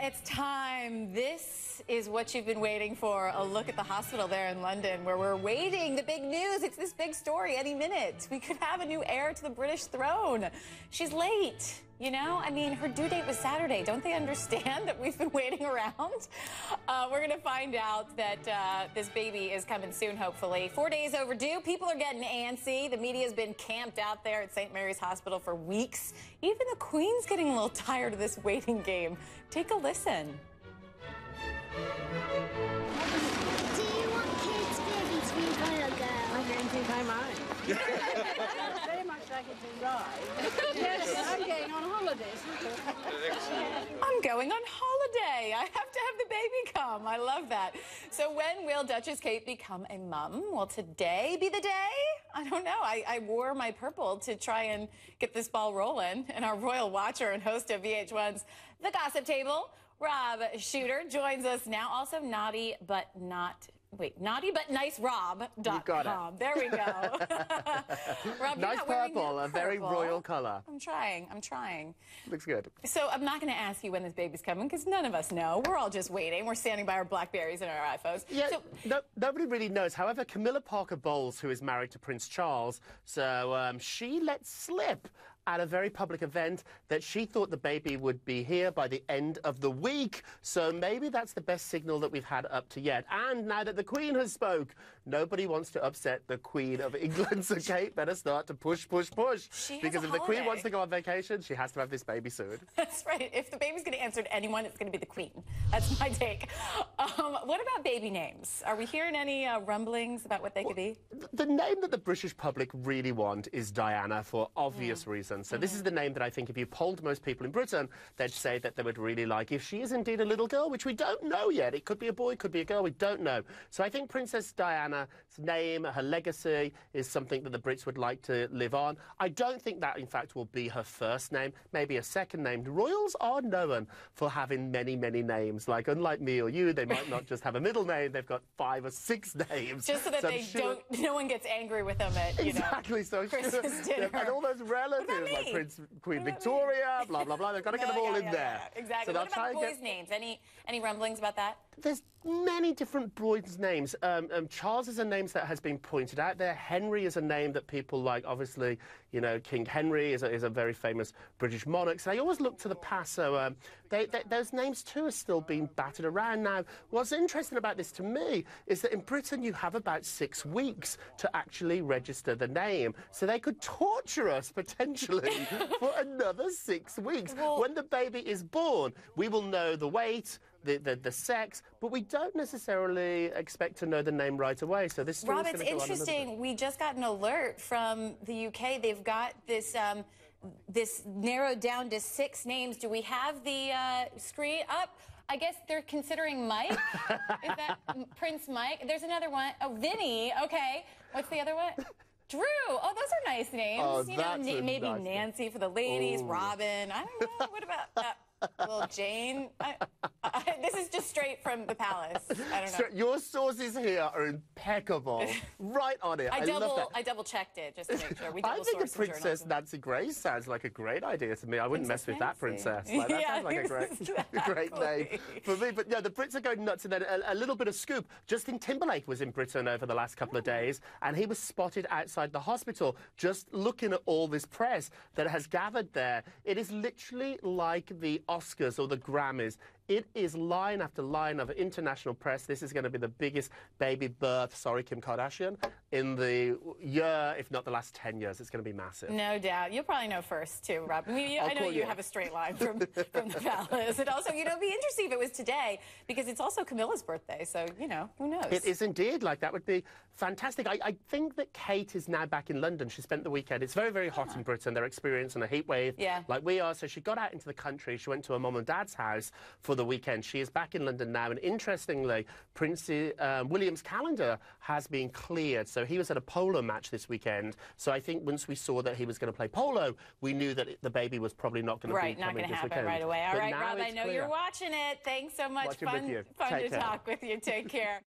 It's time. This is what you've been waiting for. A look at the hospital there in London where we're waiting. The big news. It's this big story. Any minute, we could have a new heir to the British throne. She's late. You know, I mean, her due date was Saturday. Don't they understand that we've been waiting around? We're going to find out that this baby is coming soon, hopefully. 4 days overdue. People are getting antsy. The media's been camped out there at St. Mary's Hospital for weeks. Even the Queen's getting a little tired of this waiting game. Take a listen. Do you want kids' babies to be a boy or girl? I don't think I mind. Very much like it to ride. Yes, I'm going on holidays. I'm going on holiday. I have to have the baby come. I love that. So when will Duchess Kate become a mum? Will today be the day? I don't know. I wore my purple to try and get this ball rolling. And our royal watcher and host of VH1's The Gossip Table, Rob Shooter, joins us now. Also naughty but nice Rob.com. There we go. Rob, nice purple, a very royal colour. I'm trying. Looks good. So I'm not going to ask you when this baby's coming because none of us know. We're all just waiting. We're standing by our Blackberries and our iPhones. Yeah, so, nobody really knows. However, Camilla Parker Bowles, who is married to Prince Charles, so she let slip at a very public event that she thought the baby would be here by the end of the week. So maybe that's the best signal that we've had up to yet. And now that the Queen has spoke, nobody wants to upset the Queen of England. So Kate better start to push. Because if the Queen wants to go on vacation, she has to have this baby soon. That's right. If the baby's going to answer to anyone, it's going to be the Queen. That's my take. What about baby names? Are we hearing any rumblings about what they could be? The name that the British public really want is Diana for obvious reasons. So this is the name that I think if you polled most people in Britain, they'd say that they would really like if she is indeed a little girl, which we don't know yet. It could be a boy, could be a girl, we don't know. So I think Princess Diana's name, her legacy, is something that the Brits would like to live on. I don't think that, in fact, will be her first name, maybe a second name. Royals are known for having many, many names. Like, unlike me or you, they might not just have a middle name, they've got 5 or 6 names. Just so that no one gets angry with them at, exactly, so Christmas dinner. And all those relatives, like Queen Victoria, blah, blah, blah. They've got to get them all in there. Exactly. So what about the boys' names? Any rumblings about that? There's many different boys' names. Charles is a name that has been pointed out there. Henry is a name that people like. Obviously, you know, King Henry is a very famous British monarch. So they always look to the past. So those names, too, are still being battered around. Now, what's interesting about this to me is that in Britain you have about 6 weeks to actually register the name. So they could torture us, potentially, for another 6 weeks. Well, when the baby is born, we will know the weight, the sex, but we don't necessarily expect to know the name right away. So this Rob, it's interesting. We just got an alert from the UK. They've got this this narrowed down to 6 names. Do we have the screen up? I guess they're considering Mike. Is that Prince Mike? There's another one. Oh, Vinny. Okay. What's the other one? Drew. Oh, those are nice names. Oh, you know, maybe nice Nancy name for the ladies, Oh. Robin. I don't know. What about little Jane? This is just straight from the palace. I don't know. Your sources here are impeccable. Right on it. I love that. I double checked it just to make sure. I think the Princess Nancy Grace sounds like a great idea to me. I wouldn't mess with that princess. Like, that sounds like a great name for me. But yeah, the Brits are going nuts. And then a little bit of scoop. Justin Timberlake was in Britain over the last couple of days, and he was spotted outside the hospital just looking at all this press that has gathered there. It is literally like the Oscars or the Grammys. It is line after line of international press. This is going to be the biggest baby birth, sorry, Kim Kardashian, in the year, if not the last 10 years. It's going to be massive. No doubt. You'll probably know first, too, Rob. I mean, I know you have a straight line from the palace. And also, you know, it'd be interesting if it was today, because it's also Camilla's birthday. So, you know, who knows? It is indeed. Like, that would be fantastic. I think that Kate is now back in London. She spent the weekend. It's very, very hot in Britain. They're experiencing a heat wave like we are. So she got out into the country. She went to her mum and dad's house for the weekend. She is back in London now, and interestingly, Prince William's calendar has been cleared. So he was at a polo match this weekend. So I think once we saw that he was going to play polo, we knew that the baby was probably not going to be coming this weekend. Right away. All right, Rob, I know you're watching it. Thanks so much. Fun to talk with you. Take care.